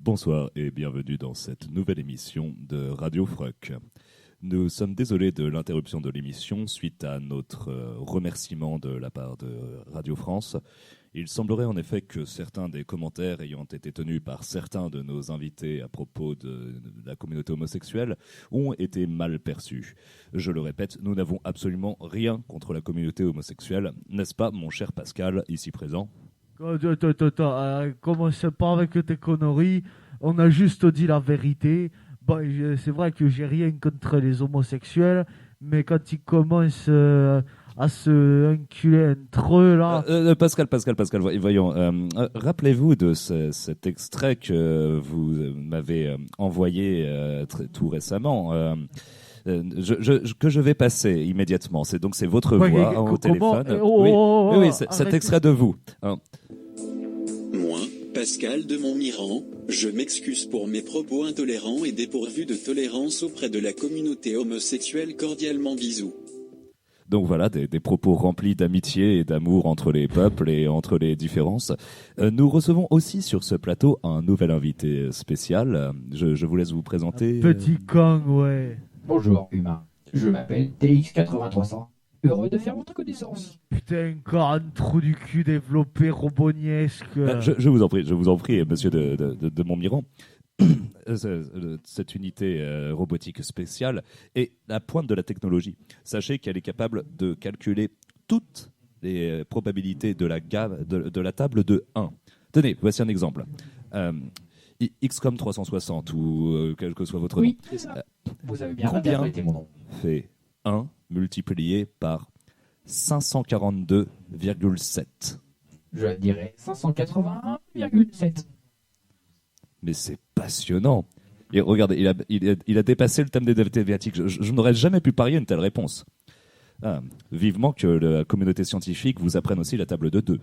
Bonsoir et bienvenue dans cette nouvelle émission de Radio Fruck. Nous sommes désolés de l'interruption de l'émission suite à notre remerciement de la part de Radio France. Il semblerait en effet que certains des commentaires ayant été tenus par certains de nos invités à propos de la communauté homosexuelle ont été mal perçus. Je le répète, nous n'avons absolument rien contre la communauté homosexuelle, n'est-ce pas mon cher Pascal, ici présent ? Commence pas avec tes conneries. On a juste dit la vérité. Bon, c'est vrai que j'ai rien contre les homosexuels, mais quand ils commencent à se enculer entre eux là. Pascal, voyons. Rappelez-vous de cet extrait que vous m'avez envoyé tout récemment. Que je vais passer immédiatement. C'est votre voix au téléphone. Oui, cet extrait de vous. Moi, Pascal de Montmirand, je m'excuse pour mes propos intolérants et dépourvus de tolérance auprès de la communauté homosexuelle. Cordialement bisous. Donc voilà, des propos remplis d'amitié et d'amour entre les peuples et entre les différences. Nous recevons aussi sur ce plateau un nouvel invité spécial. Je vous laisse vous présenter. Petit Kang, ouais. Bonjour, humain. Je m'appelle TX8300. Heureux de faire votre connaissance. Putain, encore un trou du cul développé roboniesque. Je vous en prie, monsieur de Montmirand. Cette unité robotique spéciale est la pointe de la technologie. Sachez qu'elle est capable de calculer toutes les probabilités de la table de 1. Tenez, voici un exemple. XCOM 360 ou quel que soit votre nom. Oui, c'est ça. Vous avez bien interprété mon nom. Fait 1 multiplié par 542,7. Je dirais 581,7. Mais c'est passionnant. Et regardez, il a dépassé le thème des mathématiques. Je n'aurais jamais pu parier une telle réponse. Vivement que la communauté scientifique vous apprenne aussi la table de 2.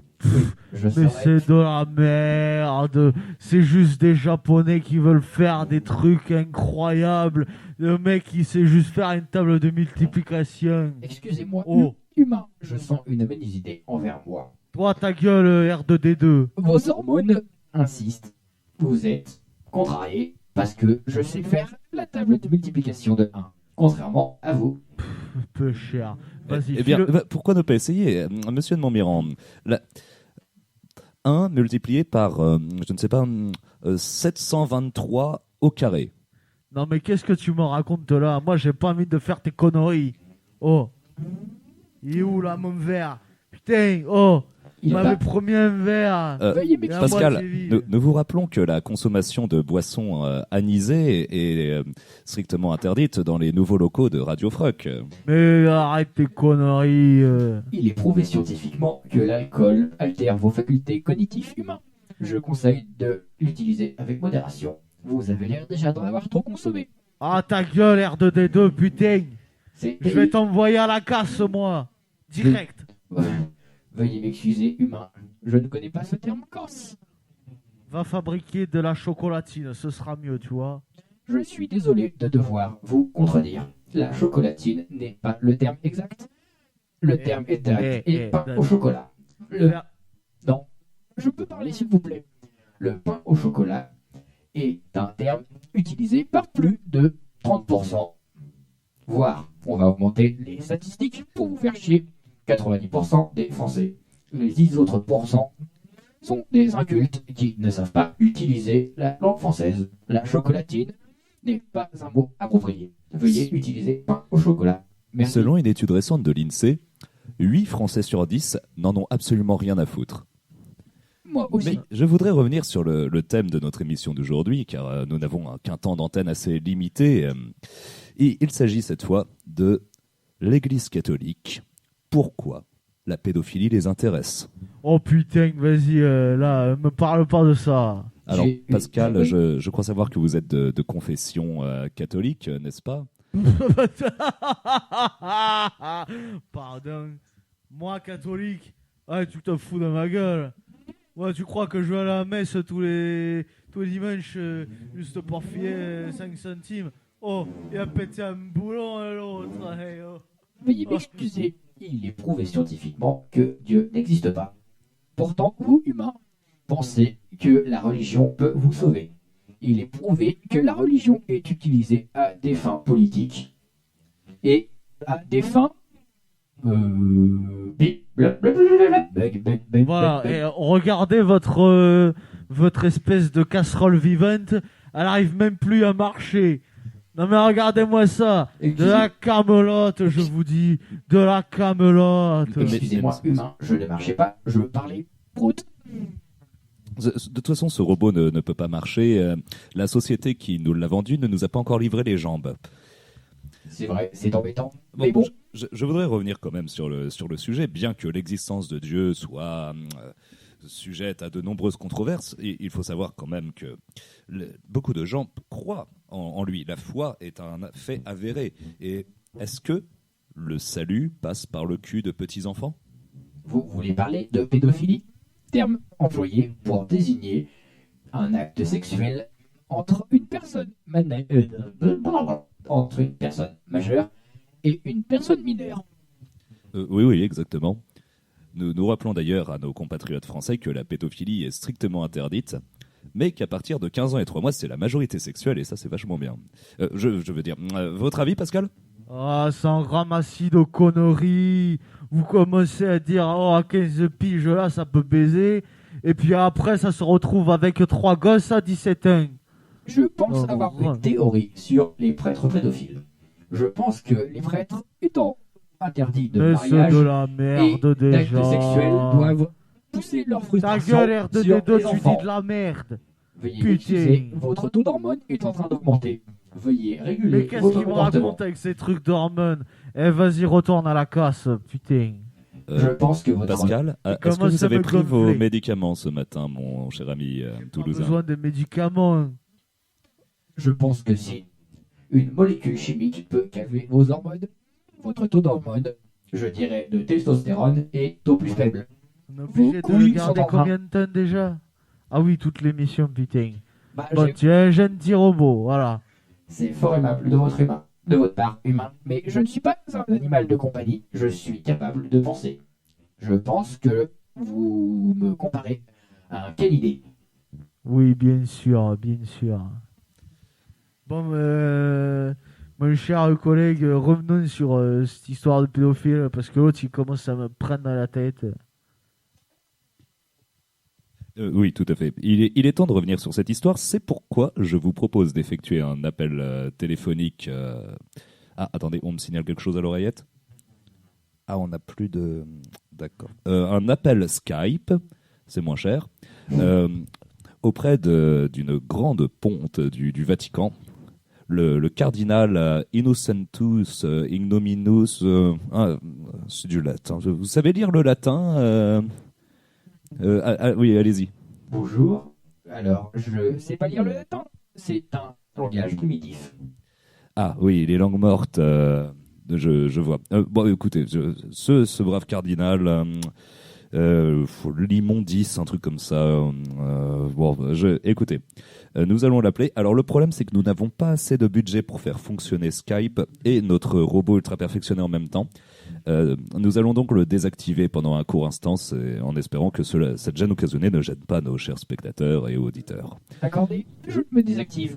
Mais c'est de la merde. C'est juste des Japonais qui veulent faire des trucs incroyables. Le mec, il sait juste faire une table de multiplication. Excusez-moi, Oh. Humain. Je sens une mauvaise idée envers moi. Toi, ta gueule, R2D2. Vos hormones insistent. Vous êtes contrarié parce que je sais faire la table de multiplication de 1. Contrairement à vous. Peu cher. Vas-y, Eh bien, pourquoi ne pas essayer, monsieur de Montmirand 1 multiplié par, 723 au carré. Non, mais qu'est-ce que tu me racontes là? Moi, j'ai pas envie de faire tes conneries. Oh. Il est où là, mon verre? Putain, oh. Il m'avait promis un verre. Pascal, nous vous rappelons que la consommation de boissons anisées est strictement interdite dans les nouveaux locaux de Radio Fruck. Mais arrête tes conneries. Il est prouvé scientifiquement que l'alcool altère vos facultés cognitives humaines. Je conseille de l'utiliser avec modération. Vous avez l'air déjà d'en avoir trop consommé. Ah, ta gueule, R2D2, putain. Je vais t'envoyer à la casse, moi. Direct. Veuillez m'excuser, humain. Je ne connais pas ce terme corse. Va fabriquer de la chocolatine, ce sera mieux, tu vois. Je suis désolé de devoir vous contredire. La chocolatine n'est pas le terme exact. Le terme exact est pain au chocolat. Non, je peux parler s'il vous plaît. Le pain au chocolat est un terme utilisé par plus de 30%. Voire, on va augmenter les statistiques pour vous faire chier. 90% des Français. Les 10 autres pourcents sont des incultes qui ne savent pas utiliser la langue française. La chocolatine n'est pas un mot approprié. Veuillez utiliser pain au chocolat. Merci. Selon une étude récente de l'INSEE, 8 Français sur 10 n'en ont absolument rien à foutre. Moi aussi. Mais je voudrais revenir sur le thème de notre émission d'aujourd'hui, car nous n'avons qu'un temps d'antenne assez limité. Et il s'agit cette fois de l'Église catholique. Pourquoi la pédophilie les intéresse? Oh putain, vas-y, là, me parle pas de ça. Alors, Pascal, je crois savoir que vous êtes de confession catholique, n'est-ce pas? Pardon. Moi, catholique, tu te fous de ma gueule. Ouais, tu crois que je vais à la messe tous les dimanches juste pour filer 5 centimes? Oh, il a pété un boulon à l'autre. Hey, oh. Veuillez m'excuser. Il est prouvé scientifiquement que Dieu n'existe pas. Pourtant, vous, humains, pensez que la religion peut vous sauver. Il est prouvé que la religion est utilisée à des fins politiques et à des fins... Voilà, et regardez votre espèce de casserole vivante, elle arrive même plus à marcher. Non mais regardez-moi ça, de la camelote, je vous dis, de la camelote. Excusez-moi, humain, je ne marchais pas, je parlais prout. De toute façon, ce robot ne peut pas marcher. La société qui nous l'a vendu ne nous a pas encore livré les jambes. C'est vrai, c'est embêtant. Mais bon. Je voudrais revenir quand même sur le sujet, bien que l'existence de Dieu soit sujette à de nombreuses controverses. Et il faut savoir quand même que beaucoup de gens croient en lui. La foi est un fait avéré. Et est-ce que le salut passe par le cul de petits-enfants ? Vous voulez parler de pédophilie ? Terme employé pour désigner un acte sexuel entre une personne majeure et une personne mineure. Oui, exactement. Nous rappelons d'ailleurs à nos compatriotes français que la pédophilie est strictement interdite, mais qu'à partir de 15 ans et 3 mois, c'est la majorité sexuelle, et ça, c'est vachement bien. Je veux dire, votre avis, Pascal ? Ah, c'est un ramassis de conneries. Vous commencez à dire, oh, à 15 piges, là, ça peut baiser. Et puis après, ça se retrouve avec 3 gosses à 17 ans. Je pense avoir une théorie sur les prêtres pédophiles. Je pense que les prêtres, étant interdits de mariage de la merde, et d'actes sexuels, doivent pousser leur frustration ta gueule, sur R2D2, les tu enfants. dis de la merde. Veuillez Putain. m'excuser, votre taux d'hormones est en train d'augmenter. Veuillez réguler Mais qu'est-ce votre qu'il me comportement. raconte avec ces trucs d'hormones? Eh, vas-y, retourne à la casse, putain. Je pense que votre... Pascal, est-ce que commence vous à avez me pris vos gonfler. médicaments ce matin, mon cher ami J'ai pas toulousain ? besoin de médicaments. Je pense que si une molécule chimique peut calmer vos hormones, votre taux d'hormones, je dirais de testostérone, est au plus faible. On est obligé de couilles regarder sont en train. combien de temps déjà? Ah oui, toute l'émission, putain. Bah, Bon, tu es un gentil robot, voilà. c'est fort aimable de votre part, humain, mais je ne suis pas un animal de compagnie. Je suis capable de penser. Je pense que vous me comparez à un canidé. Oui, bien sûr, bien sûr. Bon, mon cher collègue, revenons sur cette histoire de pédophile, parce que l'autre, il commence à me prendre dans la tête. Oui, tout à fait. Il est temps de revenir sur cette histoire. C'est pourquoi je vous propose d'effectuer un appel téléphonique. Ah, attendez, on me signale quelque chose à l'oreillette ? Ah, on n'a plus de... D'accord. Un appel Skype, c'est moins cher, auprès d'une grande ponte du Vatican. Le cardinal Innocentus Ignominus... c'est du latin. Vous savez lire le latin oui, allez-y. Bonjour. Alors, je sais pas lire le latin. C'est un langage primitif. Ah oui, les langues mortes, je vois. Bon, écoutez, ce brave cardinal, l'immondice, un truc comme ça. Écoutez, nous allons l'appeler. Alors le problème, c'est que nous n'avons pas assez de budget pour faire fonctionner Skype et notre robot ultra perfectionné en même temps. Nous allons donc le désactiver pendant un court instant, en espérant que cette gêne occasionnée ne gêne pas nos chers spectateurs et auditeurs. Accordé, je me désactive.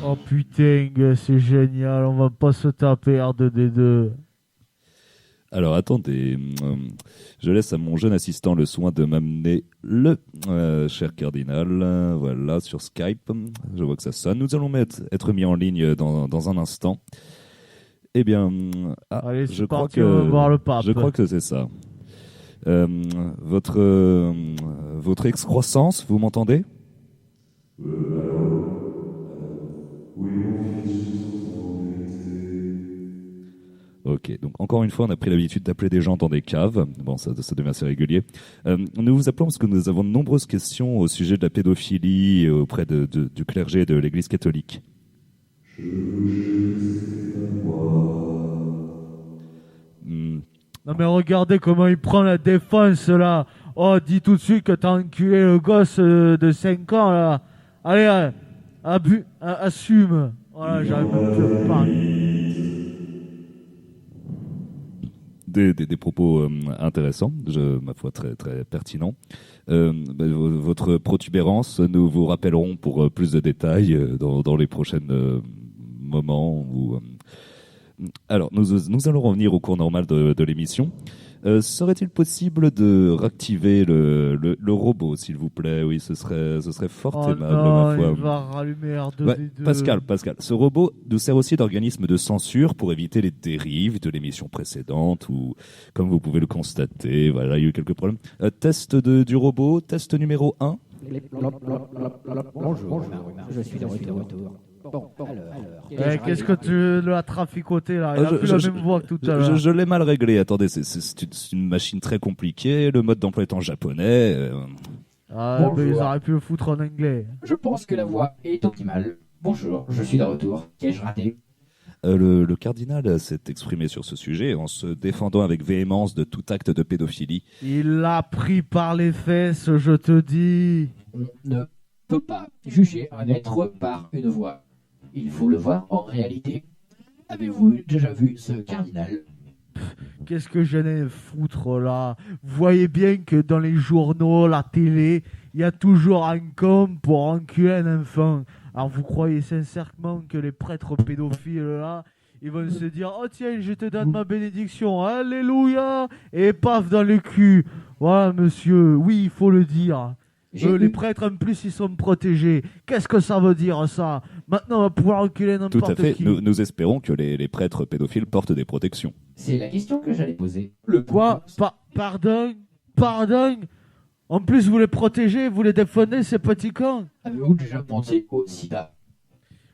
Oh putain, c'est génial, on va pas se taper R2D2. Alors attendez, je laisse à mon jeune assistant le soin de m'amener le cher cardinal, voilà, sur Skype. Je vois que ça sonne. Nous allons être mis en ligne dans un instant. Eh bien, Allez, c'est je crois parti, on va voir le pape. Je crois que c'est ça. Votre excroissance, vous m'entendez ? Ok, donc encore une fois, on a pris l'habitude d'appeler des gens dans des caves. Bon, ça devient assez régulier. Nous vous appelons parce que nous avons de nombreuses questions au sujet de la pédophilie auprès du clergé de l'Église catholique. Non mais regardez comment il prend la défense là. Oh, dis tout de suite que t'as enculé le gosse de 5 ans là. Allez, assume. Voilà, j'arrive même plus à parler. des propos intéressants, ma foi très, très pertinents. Votre protubérance, nous vous rappellerons pour plus de détails dans les prochains moments. Alors, nous allons revenir au cours normal de l'émission. Serait-il possible de réactiver le robot, s'il vous plaît? Oui, ce serait fort aimable, ma foi. Il va rallumer R2D2. Ouais, Pascal, ce robot nous sert aussi d'organisme de censure pour éviter les dérives de l'émission précédente, ou comme vous pouvez le constater, voilà, il y a eu quelques problèmes. Test du robot, test numéro 1. Bonjour, je suis de retour. Bon, alors. Qu'est-ce que tu l'as traficoté là? Il a plus la même voix que tout à l'heure. Je l'ai mal réglé. Attendez, c'est une machine très compliquée. Le mode d'emploi est en japonais. Mais ils auraient pu le foutre en anglais. Je pense que la voix est optimale. Bonjour, je suis de retour. Qu'ai-je raté? Le cardinal s'est exprimé sur ce sujet en se défendant avec véhémence de tout acte de pédophilie. Il l'a pris par les fesses, je te dis. On ne peut pas juger un être par une voix. Il faut le voir en réalité. Avez-vous déjà vu ce cardinal? Qu'est-ce que j'en ai à foutre là? Vous voyez bien que dans les journaux, la télé, il y a toujours un com pour enculer un enfant. Alors vous croyez sincèrement que les prêtres pédophiles là, ils vont se dire « Oh tiens, je te donne ma bénédiction, alléluia !» Et paf dans le cul. Voilà monsieur, oui il faut le dire. Les prêtres en plus ils sont protégés. Qu'est-ce que ça veut dire ça? Maintenant on va pouvoir enculer n'importe qui. Tout à fait, nous espérons que les prêtres pédophiles portent des protections. C'est la question que j'allais poser. Quoi? Pardon? En plus vous les protégez, vous les défendez ces petits cons? Avez-vous déjà pensé au sida?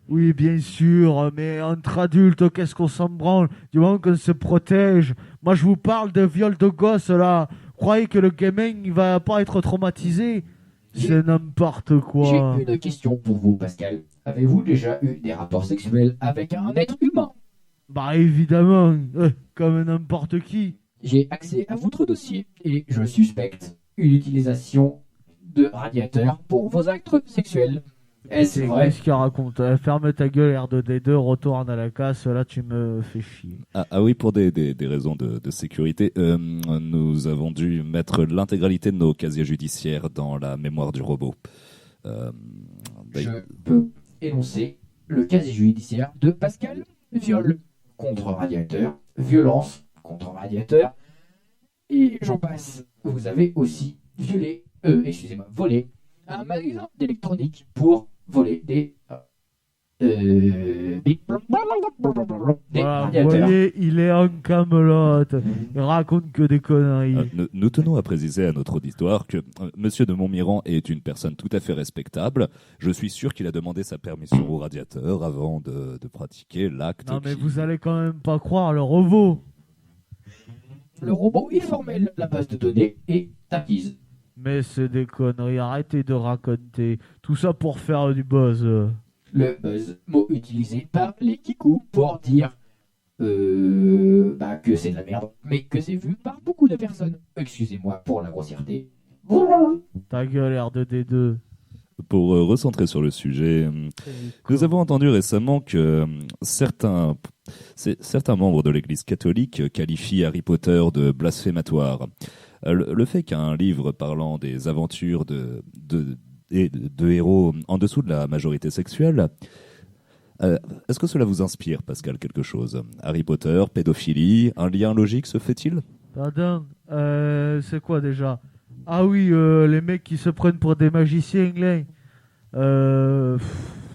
Oui bien sûr, mais entre adultes qu'est-ce qu'on s'en branle du moment qu'on se protège? Moi je vous parle de viol de gosses là. Vous croyez que le gamin il va pas être traumatisé? C'est n'importe quoi. J'ai une question pour vous, Pascal. Avez-vous déjà eu des rapports sexuels avec un être humain? Bah évidemment, comme n'importe qui. J'ai accès à votre dossier et je suspecte une utilisation de radiateurs pour vos actes sexuels. Est-ce vrai? Qu'est-ce qu'il raconte? Ferme ta gueule, R2D2, retourne à la casse, là tu me fais chier. Ah oui, pour des raisons de sécurité, nous avons dû mettre l'intégralité de nos casiers judiciaires dans la mémoire du robot. Je peux énoncer le casier judiciaire de Pascal. Viol contre radiateur, violence contre radiateur, et j'en passe. Vous avez aussi volé un magasin d'électronique pour voler des Voilà, radiateurs. vous voyez, il est en camelote. Il raconte que des conneries. Nous tenons à préciser à notre auditoire que Monsieur de Montmirand est une personne tout à fait respectable. Je suis sûr qu'il a demandé sa permission au radiateur avant de pratiquer l'acte. Non mais vous allez quand même pas croire le robot. Le robot est formel, la base de données est acquise. Mais c'est des conneries, arrêtez de raconter. Tout ça pour faire du buzz. Le buzz, mot utilisé par les kikous pour dire que c'est de la merde, mais que c'est vu par beaucoup de personnes. Excusez-moi pour la grossièreté. Ta gueule, R2D2. Pour recentrer sur le sujet, nous avons entendu récemment que certains membres de l'Église catholique qualifient Harry Potter de blasphématoire. Le fait qu'un livre parlant des aventures de héros en dessous de la majorité sexuelle, est-ce que cela vous inspire, Pascal, quelque chose? Harry Potter, pédophilie, un lien logique se fait-il? Pardon, c'est quoi déjà? Ah oui, les mecs qui se prennent pour des magiciens, là.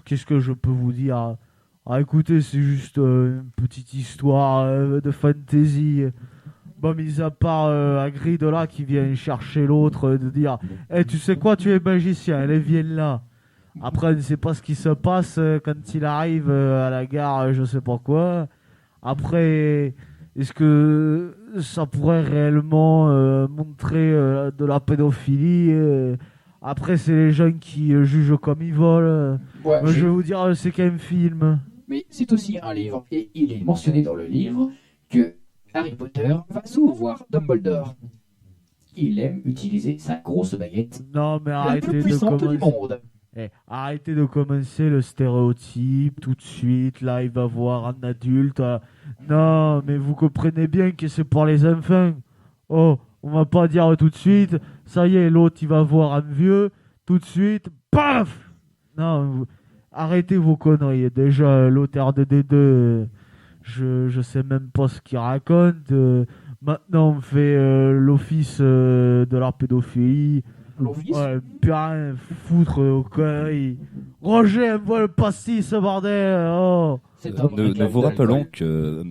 Qu'est-ce que je peux vous dire? Ah écoutez, c'est juste une petite histoire de fantasy. Bon, mis à part Hagrid là qui vient chercher l'autre, de dire tu sais quoi, tu es magicien, allez, viens là. Après, on ne sait pas ce qui se passe quand il arrive à la gare, je sais pas quoi. Après, est-ce que ça pourrait réellement montrer de la pédophilie Après, c'est les gens qui jugent comme ils veulent. Ouais, je vais vous dire, c'est qu'un film. Mais c'est aussi un livre, et il est mentionné dans le livre que Harry Potter va souvent voir Dumbledore. Il aime utiliser sa grosse baguette, Non, mais la arrêtez plus de puissante commencer. du monde. Arrêtez de commencer le stéréotype tout de suite. Là, il va voir un adulte. Non, mais vous comprenez bien que c'est pour les enfants. Oh, on va pas dire tout de suite. Ça y est, l'autre, il va voir un vieux. Tout de suite, paf. Non, arrêtez vos conneries. Déjà, l'auteur de D2, je sais même pas ce qu'il raconte. Maintenant, on fait l'office de la pédophilie. L'office. Ouais, plus rien foutre aux conneries. Roger, envoie le pastis, bordel. Oh. Nous vous rappelons que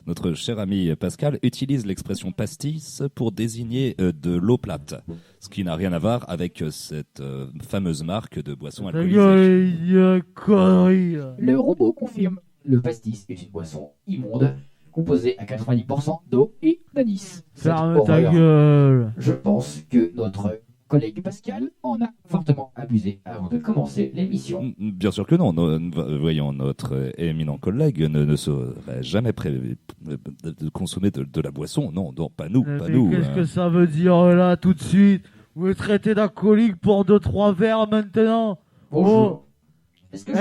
notre cher ami Pascal utilise l'expression pastis pour désigner de l'eau plate, ce qui n'a rien à voir avec cette fameuse marque de boissons alcoolisées. Il y a connerie. Le robot confirme. Le pastis est une boisson immonde, composée à 90% d'eau et d'anis. Ferme ta gueule. Je pense que notre collègue Pascal en a fortement abusé avant de commencer l'émission. Bien sûr que non. Voyons, notre éminent collègue ne serait jamais prévu de consommer de la boisson. Non, pas nous, pas nous. Qu'est-ce que ça veut dire là tout de suite? Vous me traitez d'alcoolique pour 2-3 verres maintenant? Bonjour.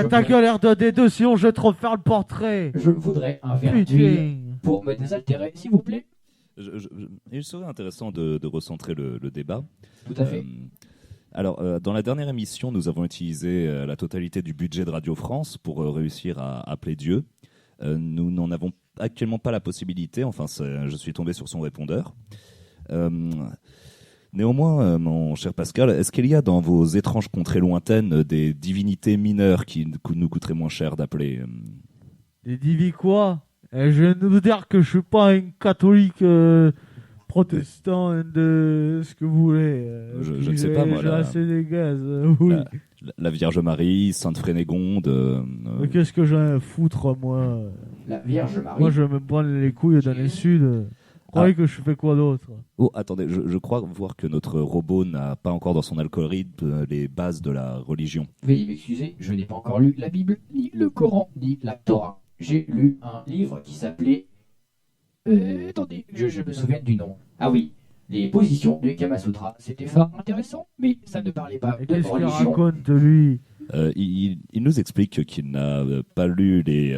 Ta gueule R2D2, sinon je vais te refaire le portrait. Je voudrais un verre d'huile pour me désaltérer, s'il vous plaît. Il serait intéressant de recentrer le débat. Tout à fait. Alors, dans la dernière émission, nous avons utilisé la totalité du budget de Radio France pour réussir à appeler Dieu. Nous n'en avons actuellement pas la possibilité. Enfin, je suis tombé sur son répondeur. Néanmoins, mon cher Pascal, est-ce qu'il y a dans vos étranges contrées lointaines des divinités mineures qui nous coûteraient moins cher d'appeler? Des divis quoi? Je viens de vous dire que je suis pas un catholique protestant de ce que vous voulez. Je ne sais pas, moi. J'ai assez des gaz, oui. La Vierge Marie, Sainte Frénégonde... Mais qu'est-ce que j'ai à foutre, moi? La Vierge Marie. Moi, je me prends les couilles dans les Sud. Vous croyez que je fais quoi d'autre? Oh, attendez, je crois voir que notre robot n'a pas encore dans son algorithme les bases de la religion. Veuillez m'excuser, je n'ai pas encore lu la Bible, ni le Coran, ni la Torah. J'ai lu un livre qui s'appelait... attendez, je me souviens du nom. Ah oui, les positions du Kama Sutra. C'était fort intéressant, mais ça ne parlait pas de qu'est-ce religion. Qu'est-ce qu'il raconte, lui? Il nous explique qu'il n'a pas lu les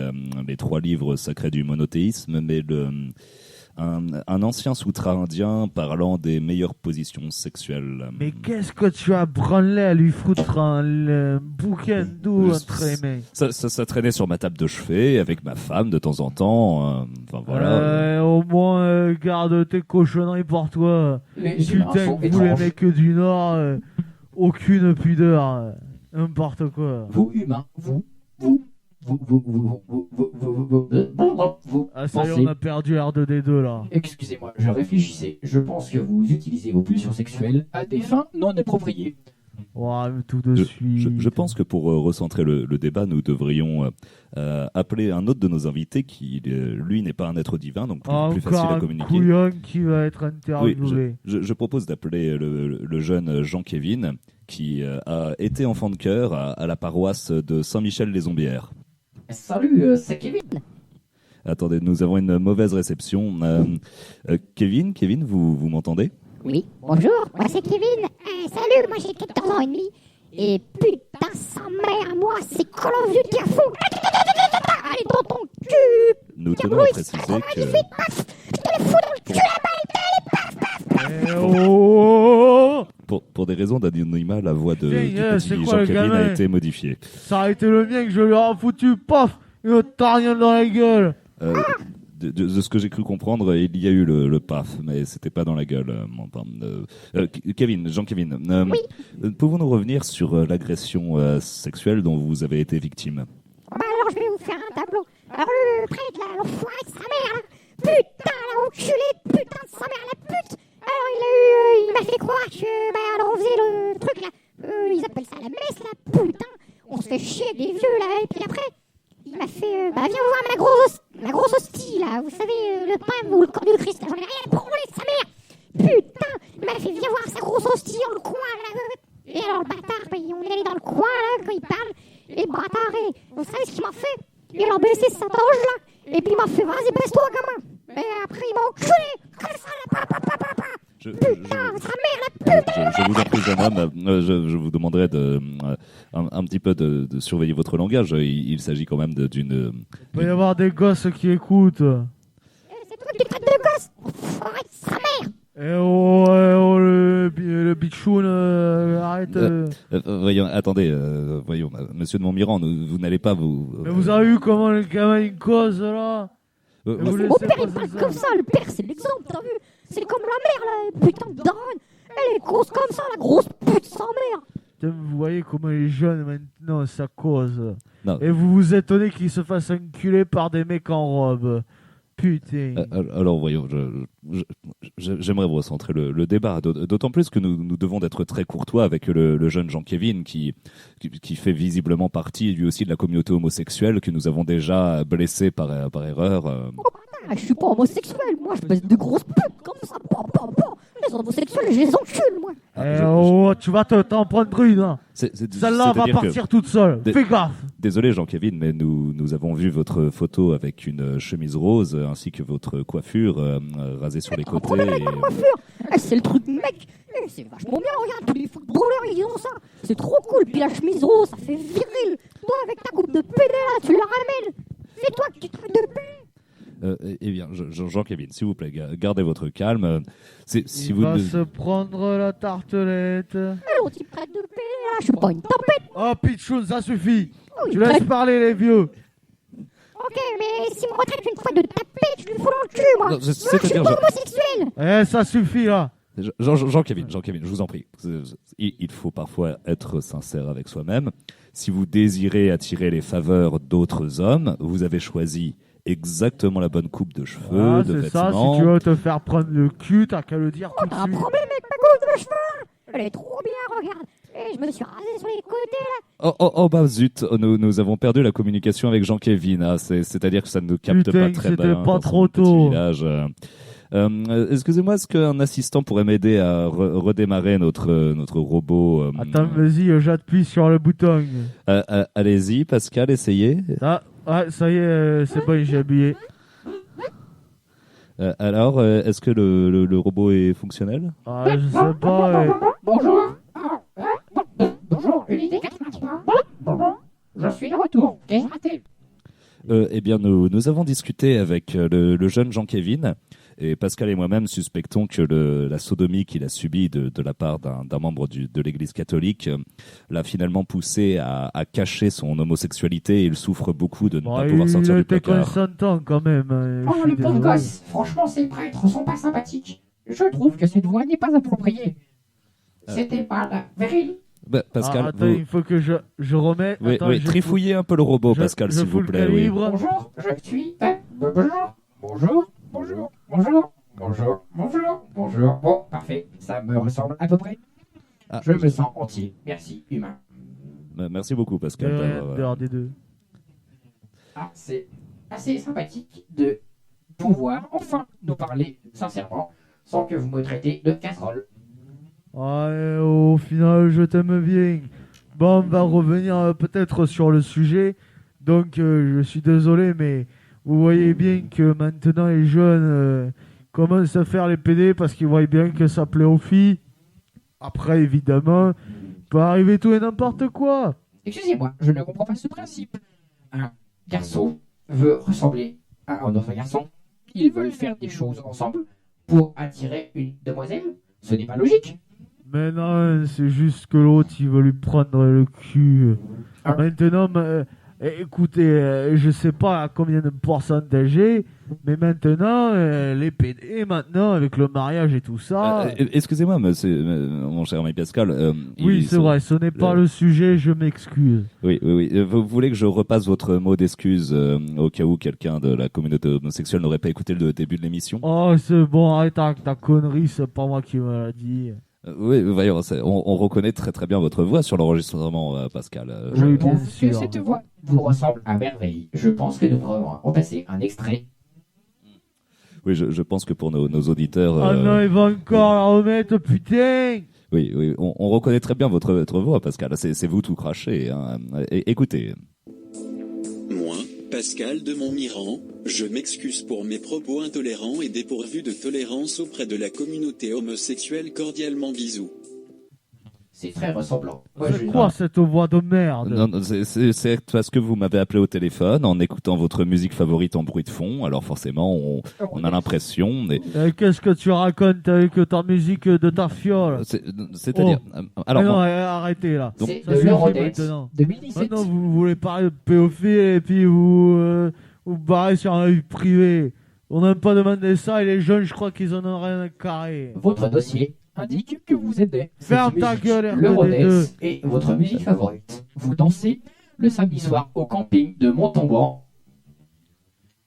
3 livres sacrés du monothéisme, mais un ancien sutra indien parlant des meilleures positions sexuelles. Mais qu'est-ce que tu as branlé à lui foutre un bouquin d'où entre les mains? Ça traînait sur ma table de chevet avec ma femme de temps en temps. Enfin voilà. Au moins, garde tes cochonneries pour toi. Putain, vous les mecs du Nord, aucune pudeur. N'importe quoi. Vous, humains, vous Ah ça y est, on a perdu R2D2 là. Excusez-moi, je réfléchissais. Je pense que vous utilisez vos pulsions sexuelles à des fins non appropriées. Ouais, tout de suite. Je pense que pour recentrer le débat, nous devrions appeler un autre de nos invités qui, lui, n'est pas un être divin, donc plus facile à communiquer. Couillon qui va être interviewé. Oui, je propose d'appeler le jeune Jean-Kévin, qui a été enfant de chœur à la paroisse de Saint-Michel-les-Ombières. Salut, c'est Kevin. Attendez, nous avons une mauvaise réception. Kevin, vous m'entendez? Oui, bonjour, moi c'est Kevin. Salut, moi j'ai 14 ans et demi. Et putain, sa mère, moi c'est Call of Duty à fond. Allez dans ton cul. Nous tenons à préciser que... Je te le fous dans le cul la balle. Pour des raisons d'anonymat, la voix de petit quoi, Jean-Kévin a été modifiée. Ça a été le mien que je lui ai foutu, paf, une tarienne dans la gueule. De ce que j'ai cru comprendre, il y a eu le paf, mais c'était pas dans la gueule. Jean-Kévin, oui. Pouvons-nous revenir sur l'agression sexuelle dont vous avez été victime? Bah alors je vais vous faire un tableau. Alors le prêtre là, l'enfoiré de sa mère là, putain la enculée, putain de sa mère la pute. Alors il m'a fait croire que, alors on faisait le truc là, ils appellent ça la messe là, putain, on se fait chier avec des vieux là, et puis après, il m'a fait, viens voir ma grosse hostie là, vous savez, le pain ou le corps du Christ là, j'en ai rien à branler de sa mère, putain, il m'a fait, viens voir sa grosse hostie dans le coin là, et alors le bâtard, on est allé dans le coin là, quand il parle, et le bâtard, vous savez ce qu'il m'a fait? Il a baissé sa tange là, et puis il m'a fait, vas-y baisse-toi gamin, et après il m'a enculé, comme ça là, Je vous en prie, jeune homme, je vous demanderai un petit peu de surveiller votre langage. Il s'agit quand même d'une... Il peut y avoir des gosses qui écoutent. C'est toi qui traites de gosse. Arrête sa mère. Le bichoun, arrête. Voyons, attendez, voyons, monsieur de Montmirand, vous n'allez pas vous... Mais vous avez vu comment le gamin il cause là? Mon père il parle comme ça, le père c'est l'exemple, t'as vu? C'est comme la mère là, putain de daronne. Elle est grosse comme ça, la grosse pute sans mère. Putain, vous voyez comment les jeunes maintenant ça cause. Non. Et vous vous étonnez qu'ils se fassent enculer par des mecs en robe. Putain. Alors voyons, j'aimerais vous recentrer le débat, d'autant plus que nous devons être très courtois avec le jeune Jean-Kévin qui fait visiblement partie lui aussi de la communauté homosexuelle que nous avons déjà blessé par erreur. Oh bâtard, je suis pas homosexuel, moi je baisse de grosses putes comme ça. Les homosexuels, je les encule moi. Tu vas t'en prendre une. Hein. Celle-là va partir toute seule. Fais gaffe. Désolé Jean-Kévin, mais nous avons vu votre photo avec une chemise rose ainsi que votre coiffure rasée sur les côtés. Avec ma coiffure. C'est le truc mec. C'est vachement bien, regarde, tous les footballeurs ils ont ça. C'est trop cool. Puis la chemise rose, ça fait viril. Toi avec ta coupe de pédé là, tu la ramènes. C'est toi qui traites de pédé. Eh bien, Jean-Kévin, s'il vous plaît, gardez votre calme. Il va se prendre la tartelette. L'autre il traite de pédé là, je suis pas une tempête. Oh Pichoun, ça suffit. Oh, Tu laisses parler les vieux. Ok, mais s'il me retraite une fois de taper, je lui fous dans le cul, moi. Non, Je suis pas homosexuel. Ça suffit, là. Jean-Kévin, je vous en prie. Il faut parfois être sincère avec soi-même. Si vous désirez attirer les faveurs d'autres hommes, vous avez choisi exactement la bonne coupe de cheveux, de c'est ça, vêtements. si tu veux te faire prendre le cul, t'as qu'à le dire tout de T'as un suite. problème avec ma coupe de cheveux. Elle est trop bien, regarde. Et je me suis rasé sur les côtés, là. Oh bah zut, nous avons perdu la communication avec Jean-Kévin. Hein. C'est-à-dire que ça ne capte Putain, pas très c'était bien pas dans trop son petit tôt. village. Excusez-moi, est-ce qu'un assistant pourrait m'aider à redémarrer notre robot Attends, vas-y, j'appuie sur le bouton. Allez-y, Pascal, essayez. Ça y est, c'est bon, j'ai habillé. Alors, est-ce que le robot est fonctionnel? Je sais pas. Bonjour. Bonjour, Unité 83. Bonjour. Je suis de retour. Qu'est-ce raté? Eh bien, nous avons discuté avec le jeune Jean-Kévin. Et Pascal et moi-même suspectons que la sodomie qu'il a subie de la part d'un membre de l'Église catholique l'a finalement poussé à cacher son homosexualité et il souffre beaucoup de ne pas pouvoir sortir du placard. Il était consentant quand même. Oh, le pauvre gosse. Franchement, ces prêtres sont pas sympathiques. Je trouve que cette voix n'est pas appropriée. C'était pas la viril. Pascal, attends, il faut que je remette. Oui, trifouillez un peu le robot, Pascal, s'il vous plaît. Oui. Bonjour, je suis... Bonjour. Bon, parfait. Ça me ressemble à peu près. Je me sens entier. Merci, humain. Merci beaucoup, Pascal. Des deux. C'est assez sympathique de pouvoir enfin nous parler sincèrement sans que vous me traitez de casserole. Au final, je t'aime bien. Bon, on va revenir peut-être sur le sujet. Donc, je suis désolé, mais vous voyez bien que maintenant les jeunes commencent à faire les PD parce qu'ils voient bien que ça plaît aux filles. Après, évidemment, il peut arriver tout et n'importe quoi. Excusez-moi, je ne comprends pas ce principe. Un garçon veut ressembler à un autre garçon. Ils veulent faire des choses ensemble pour attirer une demoiselle. Ce n'est pas logique. Mais non, c'est juste que l'autre, il veut lui prendre le cul. Maintenant, écoutez, je sais pas à combien de pourcentage, mais maintenant, les PD, maintenant, avec le mariage et tout ça... Excusez-moi, mon cher ami Pascal. Oui, c'est vrai, ce n'est pas le sujet, je m'excuse. Oui. Vous voulez que je repasse votre mot d'excuse au cas où quelqu'un de la communauté homosexuelle n'aurait pas écouté le début de l'émission? Oh, c'est bon, arrête ta connerie, c'est pas moi qui me l'a dit. Oui, voyons, on reconnaît très très bien votre voix sur l'enregistrement, Pascal. Je trouve que cette voix vous ressemble à merveille. Je pense que nous pourrons repasser un extrait. Oui, je pense que pour nos auditeurs... non, il va encore la remettre, putain! Oui, on reconnaît très bien votre voix, Pascal. C'est vous tout craché. Hein. Écoutez... Moi, Pascal de Montmirand, je m'excuse pour mes propos intolérants et dépourvus de tolérance auprès de la communauté homosexuelle. Cordialement bisous. C'est très ressemblant. Moi, C'est quoi cette voix de merde? Non, c'est parce que vous m'avez appelé au téléphone en écoutant votre musique favorite en bruit de fond. Alors forcément, on a l'impression. Qu'est-ce que tu racontes avec ta musique de ta fiole? C'est-à-dire. Alors, non, arrêtez là. C'est Ça de suffit l'Eurodance maintenant. 2017. Maintenant, vous voulez parler de pédophile et puis vous barrez sur un vie privé. On n'a même pas demandé ça et les jeunes, je crois qu'ils en ont rien à carrer. Votre dossier indique que vous aimez Ferme cette ta musique, gueule, l'Eurodance est votre musique favorite. Vous dansez le samedi soir au camping de Montauban.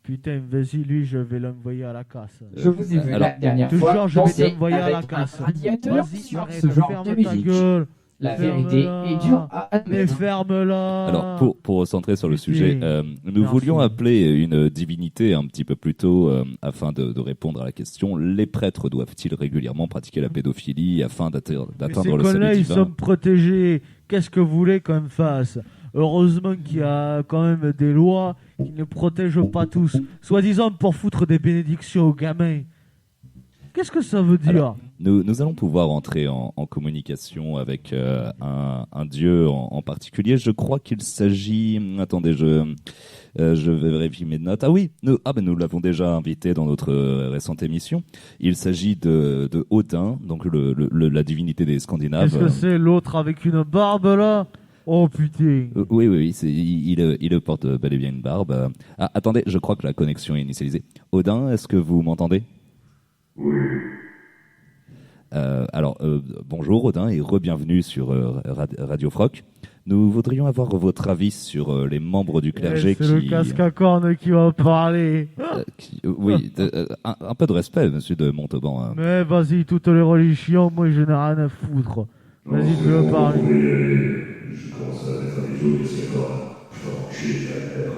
Putain, vas-y, lui, je vais l'envoyer à la casse. Je vous ai vu alors, la dernière toujours, fois je vais danser t'envoyer à la avec un casse. radiateur Vas-y, sur arrête, ce genre ferme de ta musique. gueule. La Ferme-la. vérité est dure à Mais admettre. ferme-la. Alors, pour recentrer sur le sujet, nous Merci. voulions appeler une divinité un petit peu plus tôt afin de répondre à la question: les prêtres doivent-ils régulièrement pratiquer la pédophilie afin Mais d'atteindre ces le cons-là, salut ils divin? sont protégés. Qu'est-ce que vous voulez qu'on fasse? Heureusement qu'il y a quand même des lois qui ne protègent pas tous. Soi-disant pour foutre des bénédictions aux gamins. Qu'est-ce que ça veut dire? Alors, nous allons pouvoir entrer en communication avec un dieu en particulier. Je crois qu'il s'agit... Attendez, je vais vérifier mes notes. Ah oui, nous l'avons déjà invité dans notre récente émission. Il s'agit de Odin, donc la divinité des Scandinaves. Est-ce que c'est l'autre avec une barbe là? Oh putain. Oui, il porte bel et bien une barbe. Ah, attendez, je crois que la connexion est initialisée. Odin, est-ce que vous m'entendez? Oui. Bonjour Odin et re-bienvenue sur Radio Froc. Nous voudrions avoir votre avis sur les membres du clergé C'est le casque à cornes qui va parler. Un peu de respect, monsieur de Montauban. Hein. Mais vas-y, toutes les religions, moi je n'ai rien à foutre. Vas-y, fais-le parler. Je commence à être habitué au casque à cornes. Je peux manger la terre.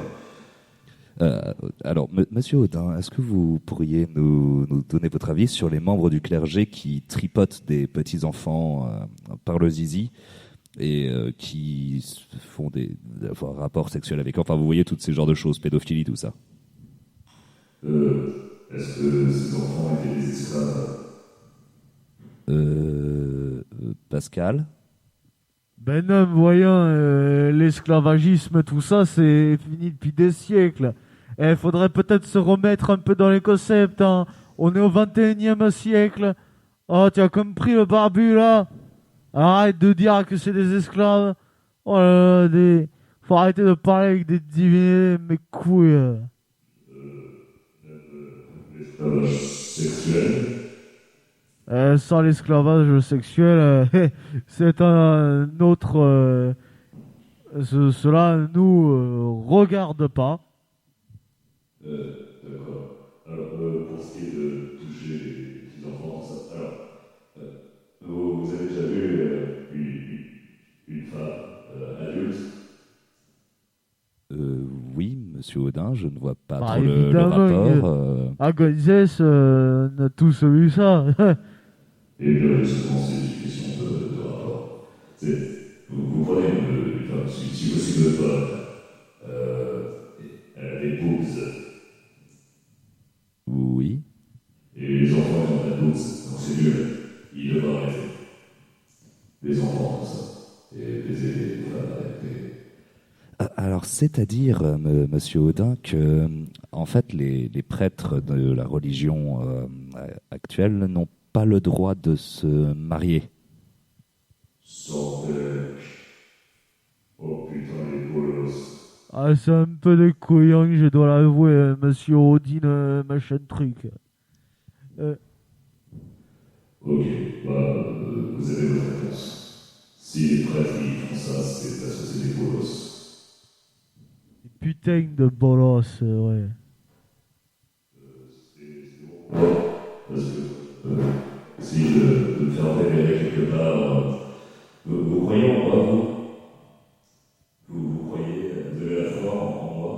Monsieur Odin, est-ce que vous pourriez nous donner votre avis sur les membres du clergé qui tripotent des petits-enfants par le zizi et qui font des rapports sexuels avec eux? Enfin, vous voyez, tous ces genres de choses, pédophilie, tout ça. Est-ce que ces enfants étaient des esclaves? Pascal? Ben non, voyons, l'esclavagisme, tout ça, c'est fini depuis des siècles. Il faudrait peut-être se remettre un peu dans les concepts. Hein. On est au 21e siècle. Oh, tu as compris le barbu, là? Arrête de dire que c'est des esclaves. Oh là là, faut arrêter de parler avec des divinités, mes couilles. L'esclavage sexuel? Sans l'esclavage sexuel, c'est un autre... cela nous regarde pas. D'accord. Alors, pour ce qui est de toucher les petits-enfants, ça... Alors, vous avez déjà vu une femme adulte? Oui, monsieur Odin, je ne vois pas Bah, trop le rapport. Agonizès, on a tous vu ça. Eh bien, justement, c'est une question de rapport. Vous prenez une femme, si possible de femme, elle a des boobs. Oui. Et les enfants, ils ont la boobs, donc c'est mieux, ils devraient arrêter. Les enfants, comme ça. Et baiser les femmes avec des... Alors, c'est-à-dire, monsieur Odin, que, en fait, les prêtres de la religion actuelle n'ont pas le droit de se marier. Sordec. Oh putain, les bolos. Ah, c'est un peu des couillons, je dois l'avouer, monsieur Odin, machin truc. Ok, vous avez votre réponse. Si les prêtres ils font ça, c'est parce que c'est des bolos. Putain de bolos, ouais. Parce que si de me faire enterrer quelque part, vous croyez en moi, vous croyez, vous avez la foi en moi?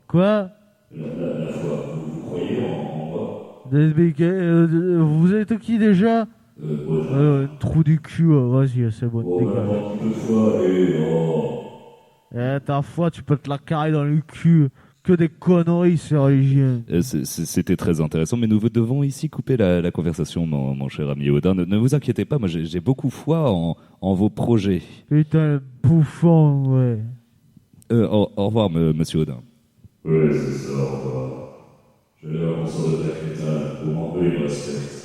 Quoi? La foi, vous croyez en moi? Vous êtes qui déjà? Ouais. Un trou du cul, vas-y, c'est bon, Oh, dégage. maintenant, un petit peu de foi, allez, non. Ta foi, tu peux te la carrer dans le cul. que des conneries, ces religions. C'était très intéressant, mais nous devons ici couper la conversation, mon cher ami Odin. Ne vous inquiétez pas, moi j'ai beaucoup foi en vos projets. Putain, le bouffon, ouais. Au revoir, monsieur Odin. Ouais, c'est ça, au revoir. Je vais avoir une sorte de crétin, au moins eux, ils me respectent.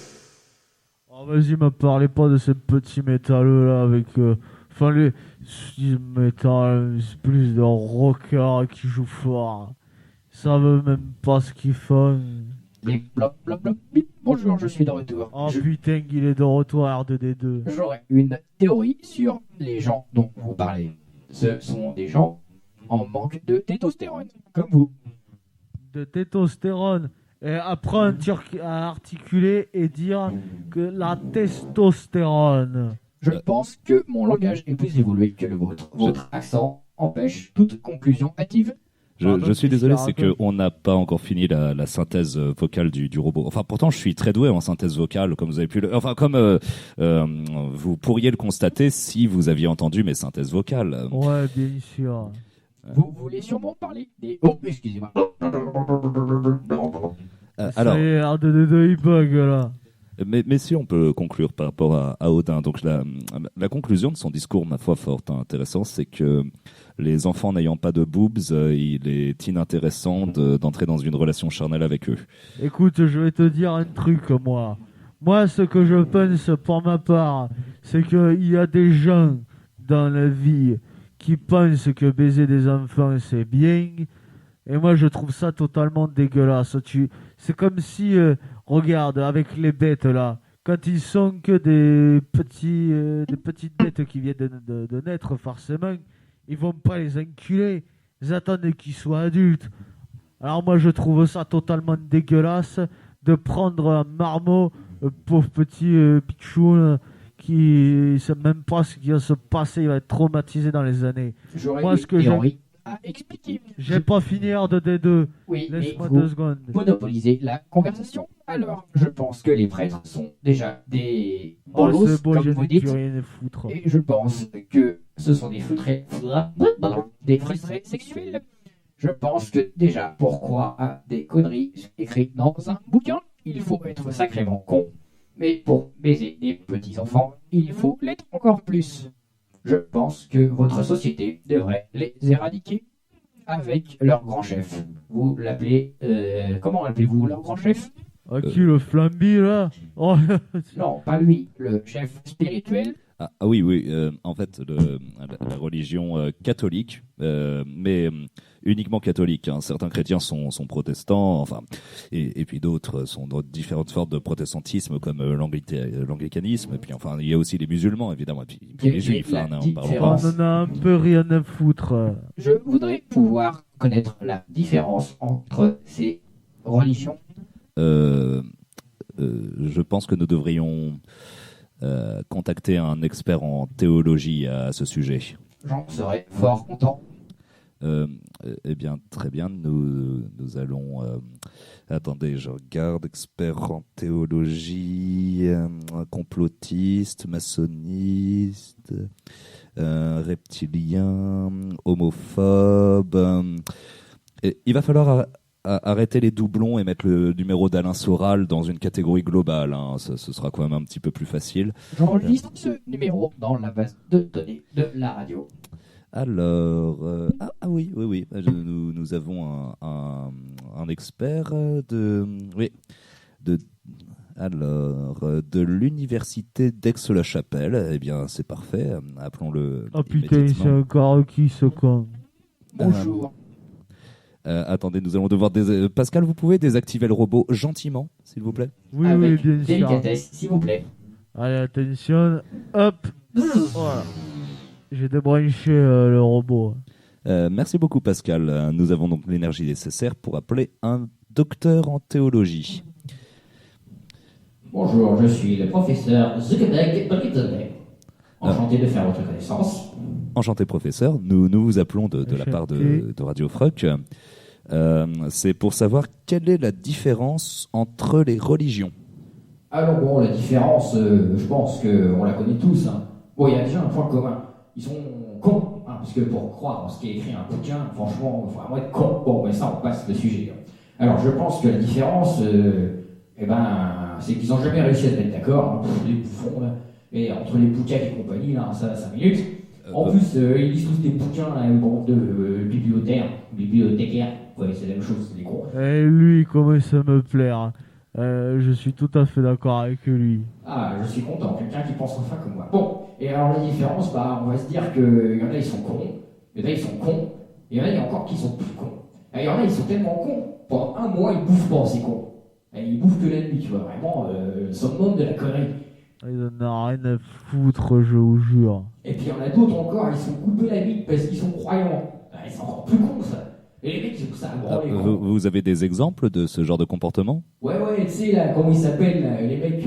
Oh, vas-y, me parlez pas de ces petits métalleux là avec. Enfin, les métal, c'est plus de rockers qui jouent fort. Ils savent même pas ce qu'ils font. Bip, blop, blop, blop, bip. Bonjour, je suis de retour. Oh putain, il est de retour à R2D2. J'aurais une théorie sur les gens dont vous parlez. Ce sont des gens en manque de testostérone, comme vous. De testostérone. Et apprends à articuler et dire que la testostérone. Je pense que mon langage est plus évolué que le vôtre. Votre accent empêche toute conclusion hâtive. Je suis désolé, c'est qu'on n'a pas encore fini la synthèse vocale du robot. Enfin, pourtant, je suis très doué en synthèse vocale, comme vous avez pu comme vous pourriez le constater si vous aviez entendu mes synthèses vocales. Ouais, bien sûr. Vous voulez sûrement parler des... Oh, excusez-moi. Alors... Ça y est, R2D2, il bug, là. Mais si on peut conclure par rapport à Odin, donc la conclusion de son discours, ma foi, fort intéressant, c'est que les enfants n'ayant pas de boobs, il est inintéressant d'entrer dans une relation charnelle avec eux. Écoute, je vais te dire un truc, moi. Moi, ce que je pense pour ma part, c'est qu'il y a des gens dans la vie qui pensent que baiser des enfants, c'est bien. Et moi, je trouve ça totalement dégueulasse. C'est comme si... regarde, avec les bêtes là, quand ils sont que des petites bêtes qui viennent de naître, forcément, ils vont pas les enculer. Ils attendent qu'ils soient adultes. Alors moi, je trouve ça totalement dégueulasse de prendre un marmot, pauvre petit pitchoun, qui ne sait même pas ce qui va se passer, il va être traumatisé dans les années. Moi, ce que j'ai à expliquer. J'ai pas fini R2D2. Oui, laisse-moi 2 secondes. Monopoliser la conversation. Alors, je pense que les prêtres sont déjà des bolos, c'est bon, comme vous dites. Rien à foutre. Et je pense que ce sont des frustrés sexuels. Je pense que déjà, pour croire à des conneries écrites dans un bouquin, il faut être sacrément con. Mais pour baiser des petits-enfants, il faut l'être encore plus. Je pense que votre société devrait les éradiquer avec leur grand chef. Vous l'appelez... comment appelez-vous leur grand chef? Qui, le Flamby, là? Oh. Non, pas lui, le chef spirituel. Ah oui, en fait, la religion catholique, mais uniquement catholique. Hein. Certains chrétiens sont protestants, enfin, et puis d'autres sont dans différentes formes de protestantisme, comme l'anglicanisme. Et puis, enfin, il y a aussi les musulmans, évidemment, et puis les juifs. Hein, on en a un peu rien à foutre. Je voudrais pouvoir connaître la différence entre ces religions. Je pense que nous devrions contacter un expert en théologie à ce sujet. J'en serais fort content. Eh bien, très bien. Nous allons... attendez, je regarde. Expert en théologie, complotiste, maçonniste, reptilien, homophobe. Il va falloir... arrêter les doublons et mettre le numéro d'Alain Soral dans une catégorie globale. Hein. Ce sera quand même un petit peu plus facile. J'enregistre ce numéro dans la base de données de la radio. Alors, oui. Nous avons un expert de l'université d'Aix-la-Chapelle. Eh bien, c'est parfait. Appelons-le. Oh putain, c'est encore qui ce con? Bonjour. Attendez, nous allons devoir... Pascal, vous pouvez désactiver le robot gentiment, s'il vous plaît? Oui, avec bien sûr. Délicatesse, s'il vous plaît. Allez, attention. Hop. Voilà. J'ai débranché le robot. Merci beaucoup, Pascal. Nous avons donc l'énergie nécessaire pour appeler un docteur en théologie. Bonjour, je suis le professeur Zuckerberg. Enchanté de faire votre connaissance. Enchanté, professeur. Nous vous appelons de la part de Radio Froc. C'est pour savoir quelle est la différence entre les religions. Alors bon, la différence, je pense qu'on la connaît tous. Hein. Bon, il y a déjà un point commun. Ils sont cons, hein. parce que pour croire en ce qui est écrit un bouquin, franchement, il faut vraiment être con. Bon, mais ça, on passe le sujet. Alors, je pense que la différence, c'est qu'ils n'ont jamais réussi à se mettre d'accord, les bouffons, là. Et entre les bouquins et compagnie, là, ça 5 minutes. En plus, ils lisent tous des bouquins, là, de bibliothécaires. Ouais, c'est la même chose, c'est des cons. Et lui, comment il sait me plaire. Je suis tout à fait d'accord avec lui. Ah, je suis content, quelqu'un qui pense enfin comme moi. Bon, et alors la différence, on va se dire qu'il y en a, ils sont cons, il y en a, ils sont cons, et il y en a encore qui sont plus cons. Et il y en a, ils sont tellement cons, pendant un mois, ils bouffent pas, ces cons. Et ils bouffent que la nuit, tu vois, vraiment, summum de la connerie. Ils en ont rien à foutre, je vous jure. Et puis il y en a d'autres encore, ils sont coupés la vie parce qu'ils sont croyants. Ils sont encore plus cons, ça. Et les mecs, ils font ça à branler. Vous avez des exemples de ce genre de comportement? Ouais, tu sais, là, comment ils s'appellent, là, les mecs,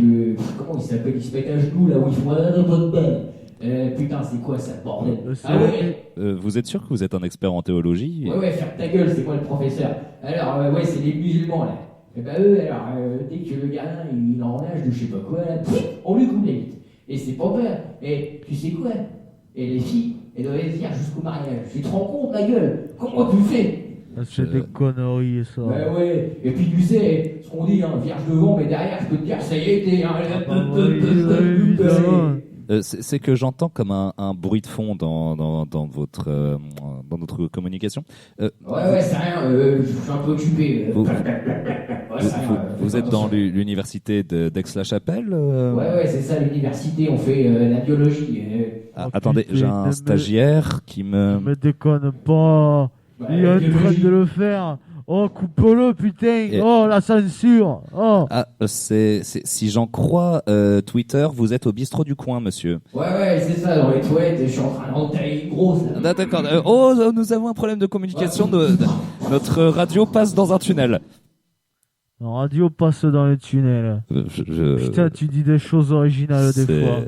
comment ils s'appellent? Ils se mettent à genoux, là, où ils font votre belle. Putain, c'est quoi ça, bordel? Ah ouais. Vous êtes sûr que vous êtes un expert en théologie? Ouais, ferme ta gueule, c'est moi le professeur. Alors, ouais, c'est les musulmans, là. Et eux, alors, dès que le gamin, il est en âge de je sais pas quoi, là, on lui coupe les vites. Et c'est pas peur. Et tu sais quoi? Et les filles, elles doivent être vierges jusqu'au mariage. Tu te rends compte, ma gueule? Comment tu fais? C'est des conneries, ça. Ouais. Et puis tu sais, ce qu'on dit, vierge devant, mais derrière, je peux te dire, ça y est, t'es c'est que j'entends comme un bruit de fond dans notre communication. Ouais, c'est rien, je suis un peu occupé. Vous êtes dans l'université d'Aix-la-Chapelle Ouais, c'est ça, l'université, on fait la biologie. Attendez, j'ai un stagiaire qui me... Me déconne pas. Il est en train de le faire. Oh, coupe-le, putain. Oh, la censure. Oh. Ah, si j'en crois Twitter, vous êtes au bistrot du coin, monsieur. Ouais, c'est ça, dans les toilettes, je suis en train d'entailler une grosse. D'accord. Nous avons un problème de communication. Notre radio passe dans un tunnel. La radio passe dans les tunnels. Putain, tu dis des choses originales des fois.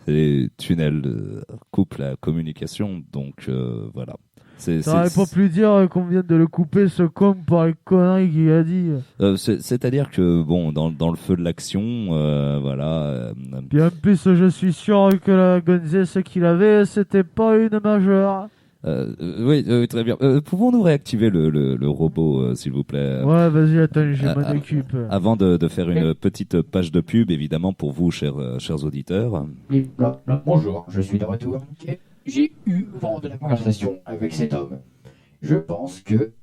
Les tunnels coupent la communication, donc voilà. T'aurais pas pu dire qu'on vient de le couper, ce con, par les conneries qu'il a dit. C'est-à-dire que, bon, dans le feu de l'action, voilà... Puis en plus, je suis sûr que la gonzesse qu'il avait, c'était pas une majeure. Oui, très bien. Pouvons-nous réactiver le robot, s'il vous plaît? Ouais, vas-y, attends, je m'en occupe. Avant de faire une petite page de pub, évidemment, pour vous, chers auditeurs. Bonjour, je suis de retour. J'ai eu vent de la conversation avec cet homme. Je pense que...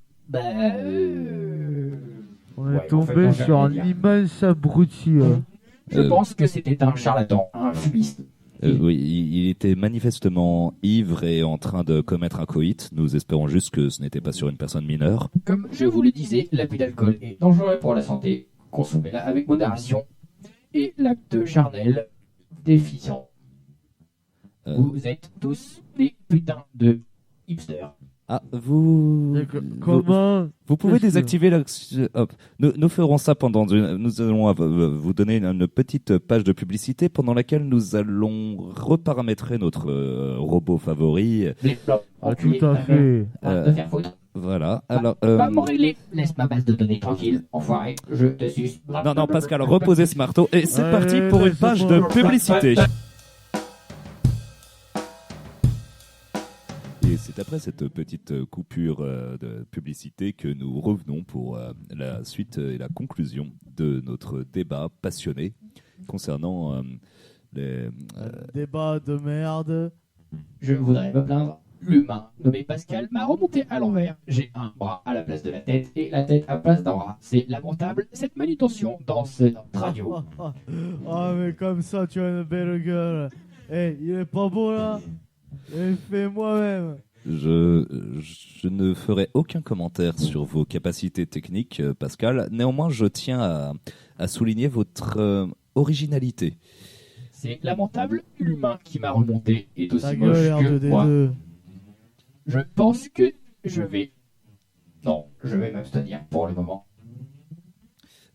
on est tombé sur un immense abruti. Je pense que c'était un charlatan, un fumiste. Oui, il était manifestement ivre et en train de commettre un coït. Nous espérons juste que ce n'était pas sur une personne mineure. Comme je vous le disais, l'abus d'alcool est dangereux pour la santé. Consommez-la avec modération. Et l'acte charnel déficient. Vous êtes tous des putains de hipsters. Ah, vous pouvez désactiver hop. Nous ferons ça pendant nous allons vous donner une petite page de publicité pendant laquelle nous allons reparamétrer notre robot favori. Tout à fait. De faire foutre. Voilà. Alors va m'enrêler. Laisse ma base de données tranquille, enfoiré. Je te suce. Non, Pascal, reposez ce marteau et c'est parti pour une page de publicité. Et c'est après cette petite coupure de publicité que nous revenons pour la suite et la conclusion de notre débat passionné concernant les... Débat de merde. Je voudrais me plaindre. L'humain nommé Pascal m'a remonté à l'envers. J'ai un bras à la place de la tête et la tête à la place d'un bras. C'est lamentable, cette manutention dans cette radio. Ah, mais comme ça, tu as une belle gueule. Il est pas beau là? Et fais moi-même. Je ne ferai aucun commentaire sur vos capacités techniques, Pascal. Néanmoins, je tiens à souligner votre originalité. C'est lamentable, l'humain qui m'a remonté est aussi moche que moi. Je pense que je vais m'abstenir pour le moment.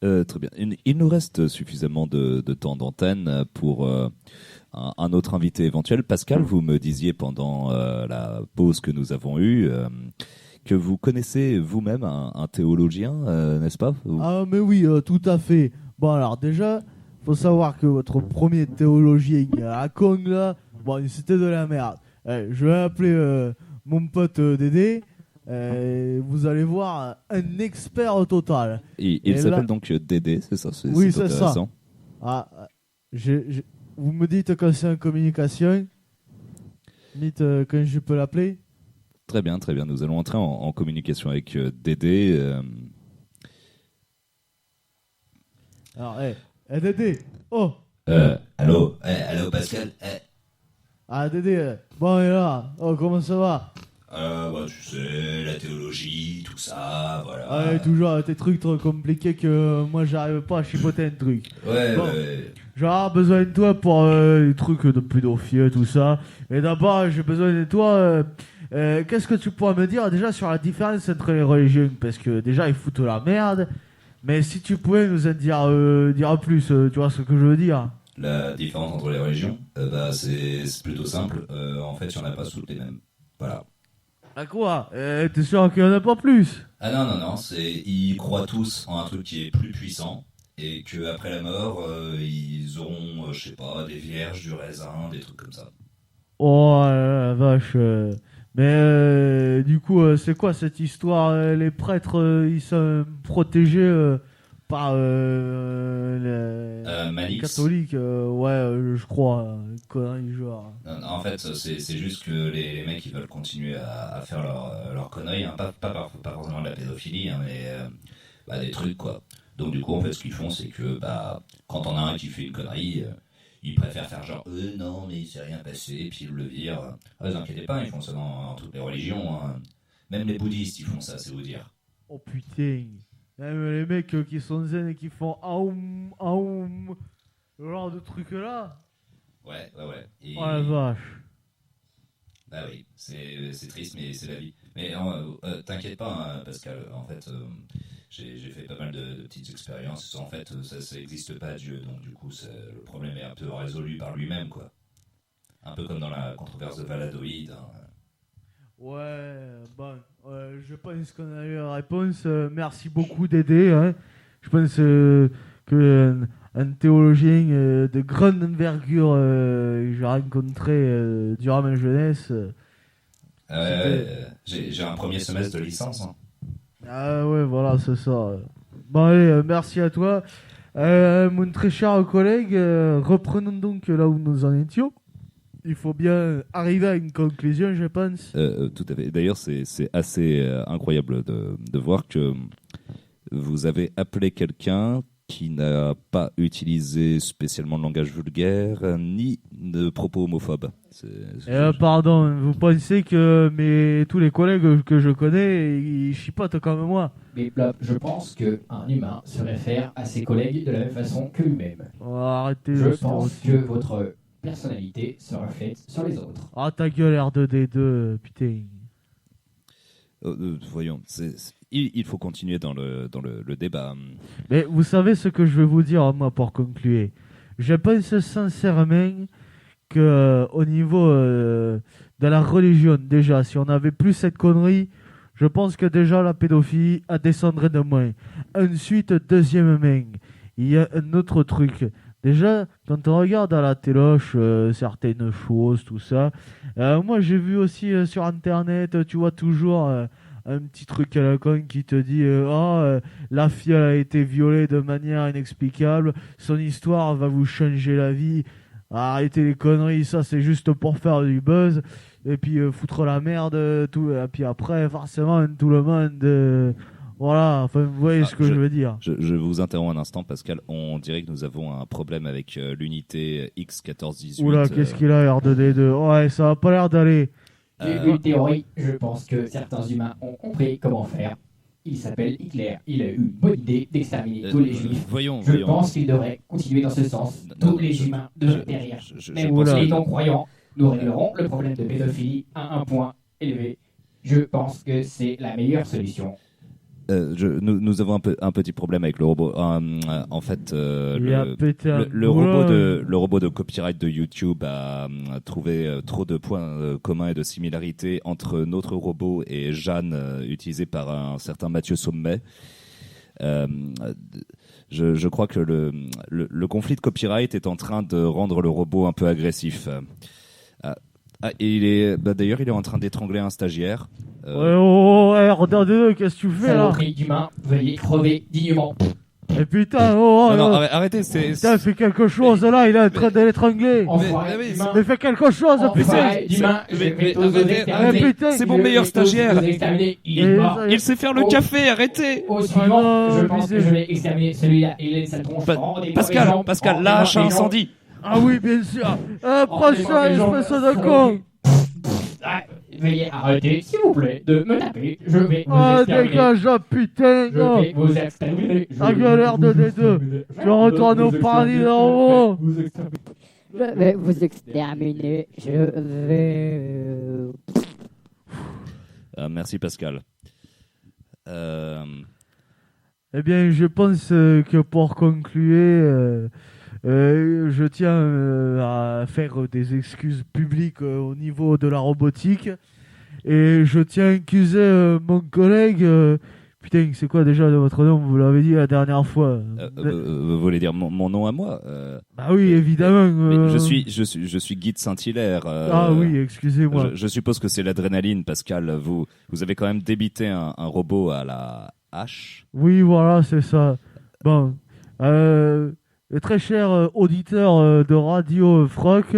Très bien. Il nous reste suffisamment de temps d'antenne pour un autre invité éventuel. Pascal, vous me disiez pendant la pause que nous avons eue que vous connaissez vous-même un théologien, n'est-ce pas? Ah mais oui, tout à fait. Bon alors déjà, faut savoir que votre premier théologien à Kong là, bon c'était de la merde. Je vais appeler mon pote Dédé, vous allez voir un expert au total. Il s'appelle donc Dédé, c'est ça? Oui, c'est c'est ça. intéressant. Vous me dites quand c'est en communication. Dites quand je peux l'appeler. Très bien. Nous allons entrer en communication avec Dédé. Alors, Dédé. Oh. Allô Pascal. Ah, Dédé. Bon, et là. Oh, comment ça va? Tu sais, la théologie, tout ça, voilà. Ah, toujours tes trucs trop compliqués que moi j'arrive pas à chipoter un truc. Ouais, Bon. ouais. J'ai besoin de toi pour les trucs de pédophiles, tout ça. Et d'abord, j'ai besoin de toi. Qu'est-ce que tu pourrais me dire déjà sur la différence entre les religions? Parce que déjà, ils foutent la merde. Mais si tu pouvais nous en dire plus, tu vois ce que je veux dire? La différence entre les religions, c'est plutôt simple. En fait, il n'y en a pas toutes les mêmes. Voilà. À quoi? T'es sûr qu'il y en a pas plus? Ah non, ils croient tous en un truc qui est plus puissant. Et qu'après la mort, ils auront, je sais pas, des vierges, du raisin, des trucs comme ça. Oh la vache. Mais du coup, c'est quoi cette histoire? Les prêtres, ils sont protégés par les Manix. catholiques. Je crois. Conneries genre. Non, en fait, c'est juste que les mecs, ils veulent continuer à faire leur conneries. Hein. Pas forcément de la pédophilie, hein, mais des trucs, quoi. Donc du coup, en fait, ce qu'ils font, c'est que quand on a un qui fait une connerie, ils préfèrent faire genre non, mais il s'est rien passé, puis ils le virent. Ah, vous inquiétez pas, ils font ça dans toutes les religions. Hein. Même les bouddhistes, ils font ça, c'est vous dire. Oh putain. Même les mecs qui sont zen et qui font aoum, aoum, ce genre de trucs là. Ouais. Et... Oh la vache. Bah oui, c'est triste, mais c'est la vie. Mais t'inquiète pas, hein, Pascal, en fait, j'ai fait pas mal de petites expériences. En fait, ça n'existe pas, Dieu, donc du coup, le problème est un peu résolu par lui-même, quoi. Un peu comme dans la controverse de Valadoïde. Hein. Ouais, bon, je pense qu'on a eu la réponse. Merci beaucoup d'aider. Hein. Je pense qu'un théologien de grande envergure que j'ai rencontré durant ma jeunesse. J'ai un premier semestre de licence. Hein. Ah ouais, voilà, c'est ça. Bon, allez, merci à toi. Mon très cher collègue, reprenons donc là où nous en étions. Il faut bien arriver à une conclusion, je pense. Tout à fait. D'ailleurs, c'est assez incroyable de voir que vous avez appelé quelqu'un qui n'a pas utilisé spécialement de langage vulgaire ni de propos homophobes. Pardon, vous pensez que tous les collègues que je connais, ils chipotent comme moi? Mais je pense qu'un humain se réfère à ses collègues de la même façon que lui-même. Oh, arrêtez. Je pense que votre personnalité se reflète sur les autres. Ah, ta gueule, R2D2, putain. Voyons, il faut continuer dans le débat. Mais vous savez ce que je vais vous dire, moi, pour conclure. Je pense sincèrement que au niveau de la religion, déjà, si on n'avait plus cette connerie, je pense que déjà la pédophilie descendrait de moins. Ensuite, deuxièmement, il y a un autre truc. Déjà, quand on regarde à la téloche certaines choses, tout ça, moi j'ai vu aussi sur internet, tu vois toujours un petit truc à la con qui te dit la fille elle a été violée de manière inexplicable, son histoire va vous changer la vie. Arrêtez les conneries, ça c'est juste pour faire du buzz et puis foutre la merde, tout, et puis après forcément tout le monde... Voilà, enfin, vous voyez ce que je veux dire. Je vous interromps un instant, Pascal. On dirait que nous avons un problème avec l'unité X1418. Oula, qu'est-ce qu'il a, R2D2? Ouais, ça a pas l'air d'aller. J'ai une théorie, je pense que certains humains ont compris comment faire. Il s'appelle Hitler, il a eu une bonne idée d'exterminer tous les juifs. Je pense qu'il devrait continuer dans ce sens. Tous les humains devraient périr. Même les non-croyants, nous réglerons le problème de pédophilie à un point élevé. Je pense que c'est la meilleure solution. Nous avons un petit problème avec le robot. En fait, le robot de copyright de YouTube a trouvé trop de points communs et de similarités entre notre robot et Jeanne, utilisé par un certain Mathieu Sommet. Je crois que le conflit de copyright est en train de rendre le robot un peu agressif. Ah, et d'ailleurs, il est en train d'étrangler un stagiaire. Ouais, regardez-le, qu'est-ce que tu fais là? Saloperie d'humain, veuillez crever dignement. Et putain, non, arrêtez, putain, fais quelque chose là, il est en train de l'étrangler. Mais fais quelque chose, putain. C'est mon meilleur stagiaire. Il sait faire le café, arrêtez. Au suivant, je pense que je vais examiner celui-là. Il est sa tronche. Pascal, lâche un incendie. Ah oui, bien sûr. Prends ça, espèce de con. Veuillez arrêter, s'il vous plaît, de me taper. Je vais vous exterminer. Dégage, putain. Je vais vous exterminer. La galère de D2. Je retourne au paradis d'en haut. Je vais vous exterminer. Je vais... Merci Pascal. Eh bien, je pense que pour conclure, je tiens à faire des excuses publiques au niveau de la robotique. Et je tiens à accuser mon collègue... Putain, c'est quoi déjà votre nom? Vous l'avez dit la dernière fois. Vous voulez dire mon nom à moi? Bah oui, évidemment. Mais je suis Guy de Saint-Hilaire. Ah oui, excusez-moi. Je suppose que c'est l'adrénaline, Pascal. Vous avez quand même débité un robot à la hache. Oui, voilà, c'est ça. Bon, très cher auditeur de Radio Froc,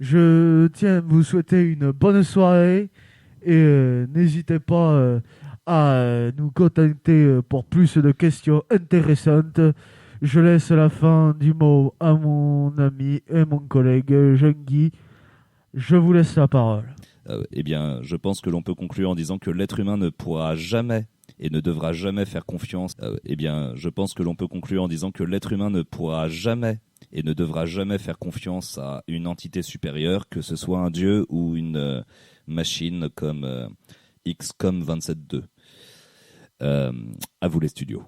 je tiens à vous souhaiter une bonne soirée et n'hésitez pas à nous contacter pour plus de questions intéressantes. Je laisse la fin du mot à mon ami et mon collègue Jean-Guy. Je vous laisse la parole. Eh bien, je pense que l'on peut conclure en disant que l'être humain ne pourra jamais et ne devra jamais faire confiance. Eh bien, je pense que l'on peut conclure en disant que l'être humain ne pourra jamais et ne devra jamais faire confiance à une entité supérieure, que ce soit un dieu ou une machine comme XCOM 27.2. À vous les studios.